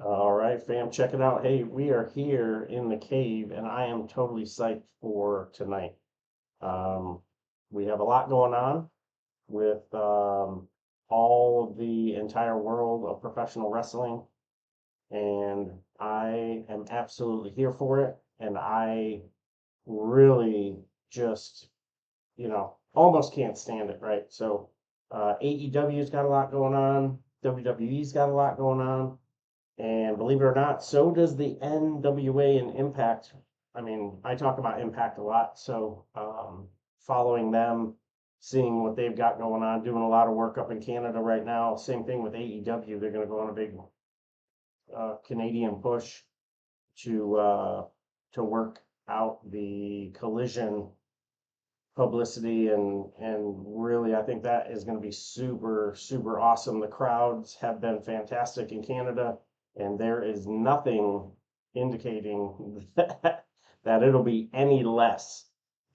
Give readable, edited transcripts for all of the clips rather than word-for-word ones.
All right, fam, check it out. Hey, we are here in the cave, and I am totally psyched for tonight. Um, we have a lot going on with all of the entire world of professional wrestling, and I am absolutely here for it. And I really just, almost can't stand it, right? So, AEW's got a lot going on, WWE's got a lot going on. And believe it or not, so does the NWA and Impact. I mean, I talk about Impact a lot, so following them, seeing what they've got going on, doing a lot of work up in Canada right now. Same thing with AEW. They're going to go on a big Canadian push to uh, to work out the collision publicity and really I think that is going to be super awesome. The crowds have been fantastic in Canada, and there is nothing indicating that it'll be any less.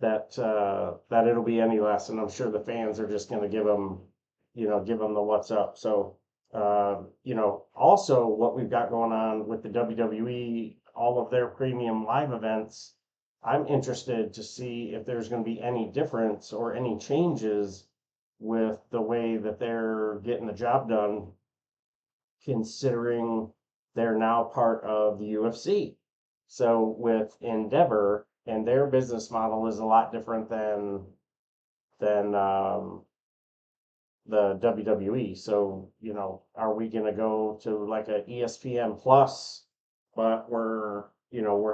That it'll be any less, and I'm sure the fans are just going to give them the what's up. So, also what we've got going on with the WWE, all of their premium live events. I'm interested to see if there's going to be any difference or any changes with the way that they're getting the job done, considering they're now part of the UFC. So with Endeavor and their business model is a lot different than the WWE. So, are we going to go to like a ESPN Plus, but we're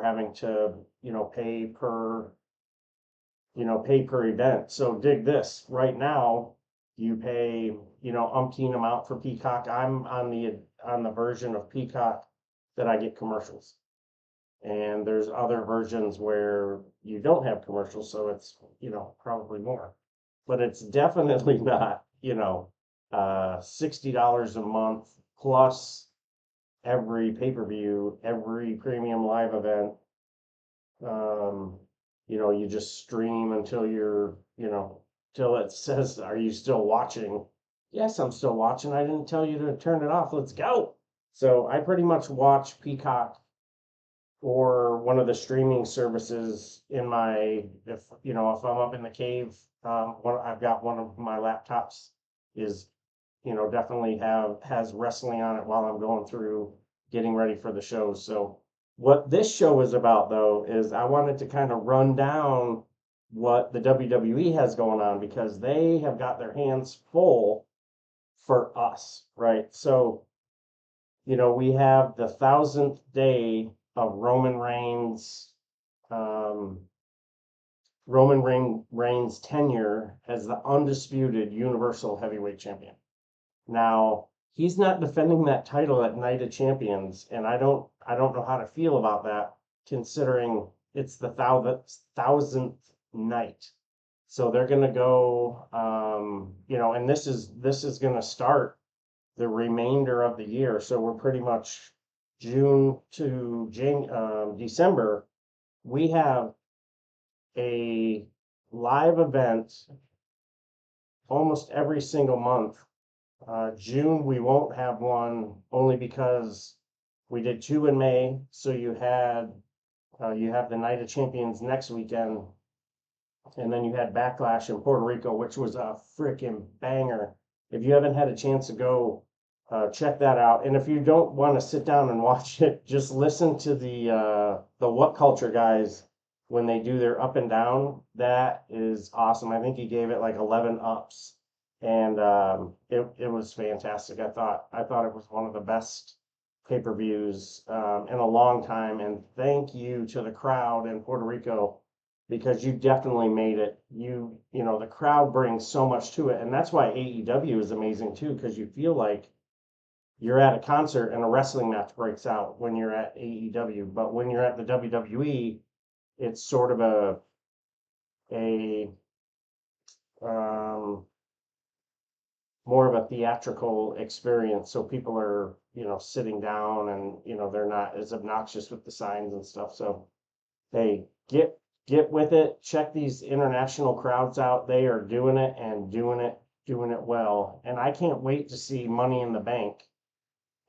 having to, pay per event. So dig this. Right now, you pay, umpteen amount for Peacock. I'm on the version of Peacock that I get commercials. And there's other versions where you don't have commercials, so it's, probably more. But it's definitely not, $60 a month plus every pay-per-view, every premium live event. Um, you just stream until till it says, "Are you still watching?" Yes, I'm still watching. I didn't tell you to turn it off. Let's go. So I pretty much watch Peacock or one of the streaming services in if I'm up in the cave. I've got one of my laptops is definitely has wrestling on it while I'm going through getting ready for the shows. So what this show is about though is I wanted to kind of run down what the WWE has going on because they have got their hands full for us, right? So, we have the 1,000th day of um, Reigns' tenure as the undisputed Universal Heavyweight Champion. Now, he's not defending that title at Night of Champions, and I don't know how to feel about that, considering it's the thousandth night. So they're gonna go, and this is gonna start the remainder of the year. So we're pretty much June to December. We have a live event almost every single month. June, we won't have one only because we did two in May. So you have the Night of Champions next weekend, and then you had Backlash in Puerto Rico, which was a freaking banger. If you haven't had a chance to go, check that out. And if you don't want to sit down and watch it, just listen to the What Culture guys when they do their up and down. That is awesome. I think he gave it like 11 ups, and it was fantastic. I thought it was one of the best pay-per-views in a long time. And thank you to the crowd in Puerto Rico because you definitely made it. The crowd brings so much to it, and that's why AEW is amazing too, because you feel like you're at a concert and a wrestling match breaks out when you're at AEW. But when you're at the WWE, it's sort of a um, more of a theatrical experience. So people are, sitting down and, they're not as obnoxious with the signs and stuff. So hey, get with it. Check these international crowds out. They are doing it and doing it well. And I can't wait to see Money in the Bank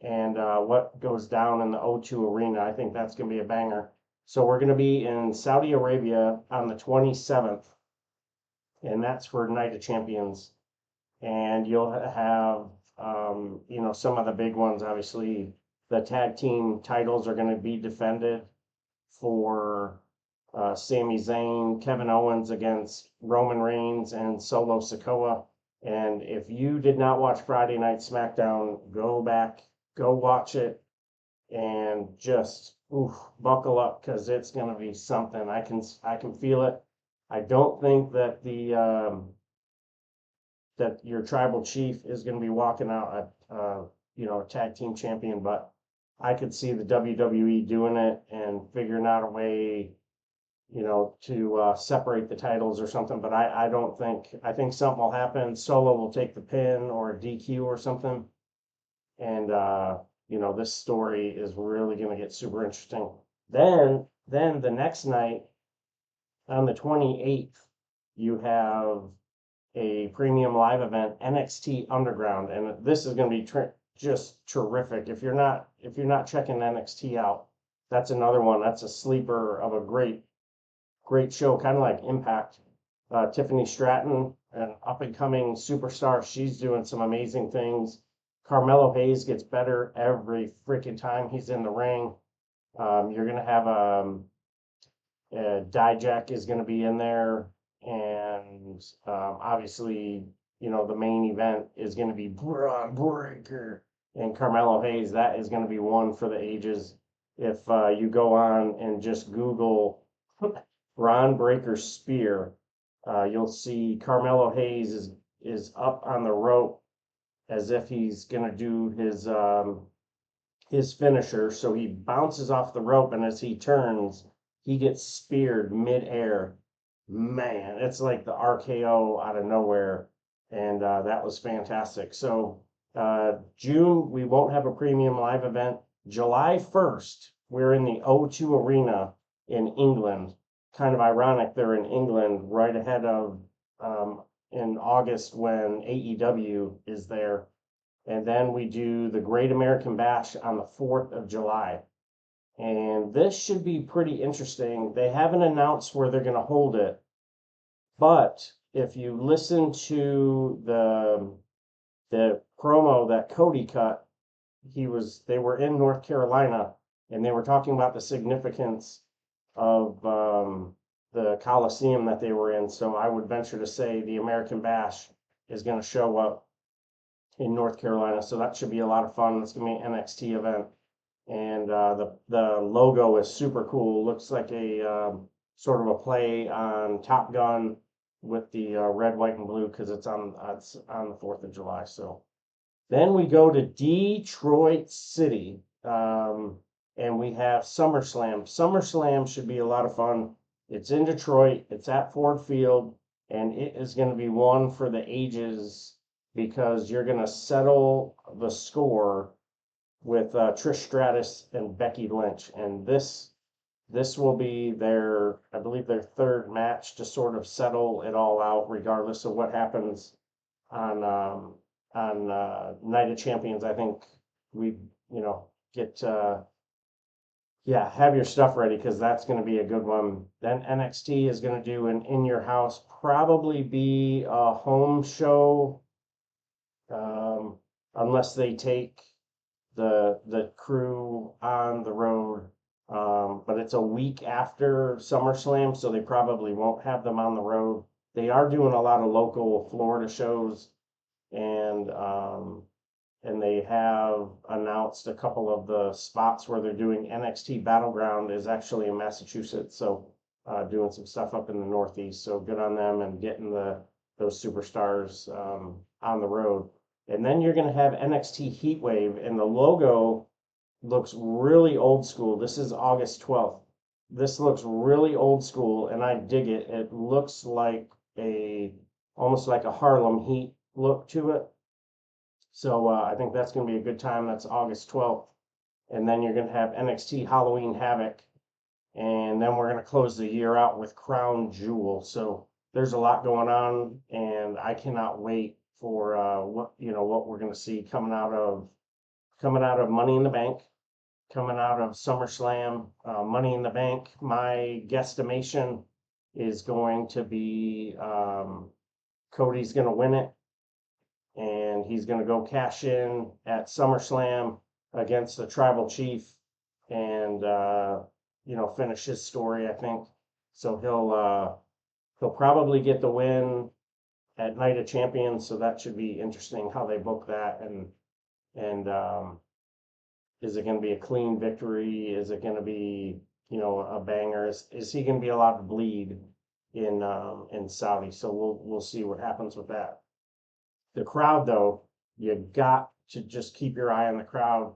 and what goes down in the O2 Arena. I think that's going to be a banger. So we're going to be in Saudi Arabia on the 27th, and that's for Night of Champions. And you'll have, some of the big ones. Obviously, the tag team titles are going to be defended for Sami Zayn, Kevin Owens against Roman Reigns and Solo Sikoa. And if you did not watch Friday Night SmackDown, go back, go watch it, and just buckle up because it's going to be something. I can feel it. I don't think that that your tribal chief is going to be walking out a tag team champion, but I could see the WWE doing it and figuring out a way, to separate the titles or something. But I don't think, I think something will happen. Solo will take the pin or a DQ or something. And, this story is really going to get super interesting. Then the next night on the 28th, you have a premium live event, NXT Underground, and this is going to be just terrific. If you're not checking NXT out, that's another one. That's a sleeper of a great show, kind of like Impact. Tiffany Stratton, an up and coming superstar, she's doing some amazing things. Carmelo Hayes gets better every freaking time he's in the ring. You're gonna have Dijak is gonna be in there. And obviously, the main event is going to be Braun Breaker and Carmelo Hayes. That is going to be one for the ages. If you go on and just Google Braun Breaker spear, you'll see Carmelo Hayes is up on the rope as if he's going to do his finisher. So he bounces off the rope, and as he turns, he gets speared midair. Man, it's like the RKO out of nowhere, and that was fantastic. So June, we won't have a premium live event. July 1st, we're in the O2 Arena in England. Kind of ironic, they're in England right ahead of in August when AEW is there. And then we do the Great American Bash on the 4th of July. And this should be pretty interesting. They haven't announced where they're going to hold it, but if you listen to the promo that Cody cut, they were in North Carolina, and they were talking about the significance of the Coliseum that they were in. So I would venture to say the American Bash is going to show up in North Carolina. So that should be a lot of fun. It's going to be an NXT event. And the logo is super cool. Looks like a sort of a play on Top Gun with the red, white, and blue because it's on the 4th of July. So then we go to Detroit City, and we have SummerSlam. SummerSlam should be a lot of fun. It's in Detroit. It's at Ford Field, and it is going to be one for the ages because you're going to settle the score with Trish Stratus and Becky Lynch, and this will be I believe their third match to sort of settle it all out, regardless of what happens on Night of Champions. I think we get have your stuff ready because that's going to be a good one. Then NXT is going to do an in your house, probably be a home show, unless they take the crew on the road. But it's a week after SummerSlam, so they probably won't have them on the road. They are doing a lot of local Florida shows, and they have announced a couple of the spots where they're doing NXT Battleground is actually in Massachusetts, so doing some stuff up in the Northeast. So good on them and getting those superstars on the road. And then you're going to have NXT Heatwave, and the logo looks really old school. This is August 12th. This looks really old school, and I dig it. It looks like almost like a Harlem Heat look to it. So I think that's going to be a good time. That's August 12th. And then you're going to have NXT Halloween Havoc. And then we're going to close the year out with Crown Jewel. So there's a lot going on, and I cannot wait for what we're going to see coming out of coming out of Money in the Bank, coming out of SummerSlam, Money in the Bank. My guesstimation is going to be Cody's going to win it, and he's going to go cash in at SummerSlam against the Tribal Chief, and finish his story, I think. So he'll probably get the win at Night of Champions. So that should be interesting how they book that, and is it going to be a clean victory? Is it going to be a banger? Is he going to be allowed to bleed in Saudi? So we'll see what happens with that. The crowd, though, you got to just keep your eye on the crowd.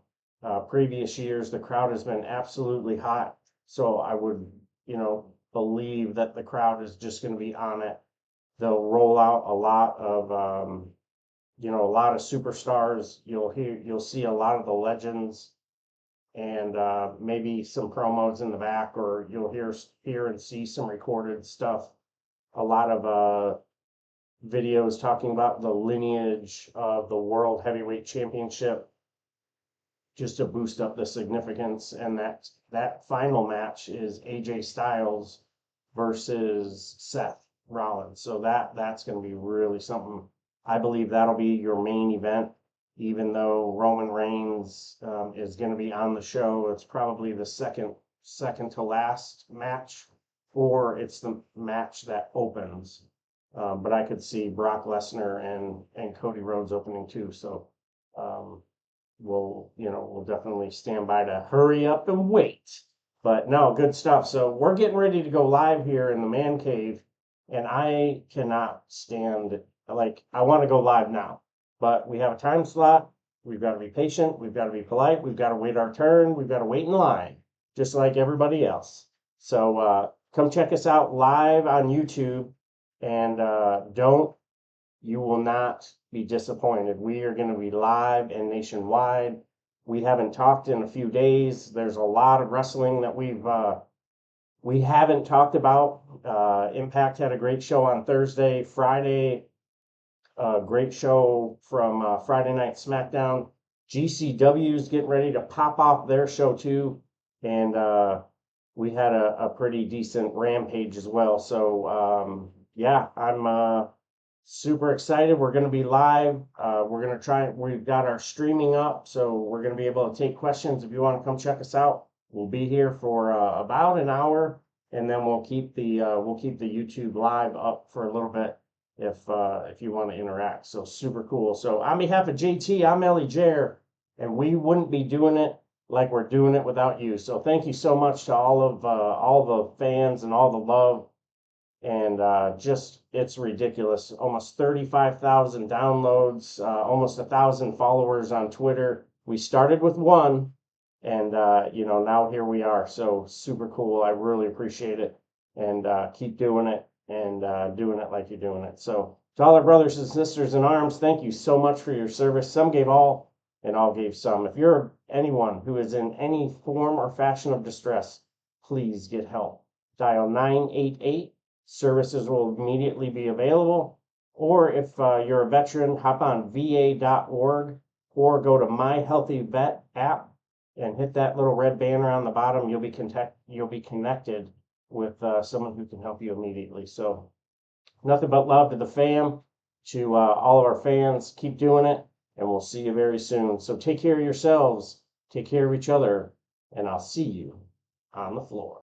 Previous years, the crowd has been absolutely hot. So I would, believe that the crowd is just going to be on it. They'll roll out a lot of, a lot of superstars. You'll see a lot of the legends, and maybe some promos in the back, or you'll hear and see some recorded stuff. A lot of videos talking about the lineage of the World Heavyweight Championship, just to boost up the significance. And that final match is AJ Styles versus Seth Rollins. So that's going to be really something. I believe that'll be your main event, even though Roman Reigns is going to be on the show. It's probably the second to last match, or it's the match that opens. But I could see Brock Lesnar and Cody Rhodes opening too. So we'll definitely stand by to hurry up and wait. But no, good stuff. So we're getting ready to go live here in the man cave, and I cannot stand, I want to go live now, but we have a time slot. We've got to be patient. We've got to be polite. We've got to wait our turn. We've got to wait in line, just like everybody else. So come check us out live on YouTube, and you will not be disappointed. We are going to be live and nationwide. We haven't talked in a few days. There's a lot of wrestling that we haven't talked about. Impact had a great show on Thursday. Friday, great show from Friday Night SmackDown. GCW's getting ready to pop off their show too, and we had a pretty decent Rampage as well. So yeah, I'm super excited. We're going to be live. We're going to try. We've got our streaming up, so we're going to be able to take questions. If you want to come check us out, we'll be here for about an hour, and then we'll keep the YouTube live up for a little bit if you want to interact. So super cool. So on behalf of JT, I'm ElliJare, and we wouldn't be doing it like we're doing it without you. So thank you so much to all the fans and all the love. And it's ridiculous. Almost 35,000 downloads, almost 1,000 followers on Twitter. We started with one, and now here we are. So super cool. I really appreciate it, and keep doing it, and doing it like you're doing it. So to all our brothers and sisters in arms, thank you so much for your service. Some gave all, and all gave some. If you're anyone who is in any form or fashion of distress, please get help. Dial 988. Services will immediately be available. Or if you're a veteran, hop on va.org or go to My Healthy Vet app and hit that little red banner on the bottom. You'll be connected with someone who can help you immediately. So nothing but love to the fam, to all of our fans. Keep doing it, and we'll see you very soon. So take care of yourselves, take care of each other, and I'll see you on the floor.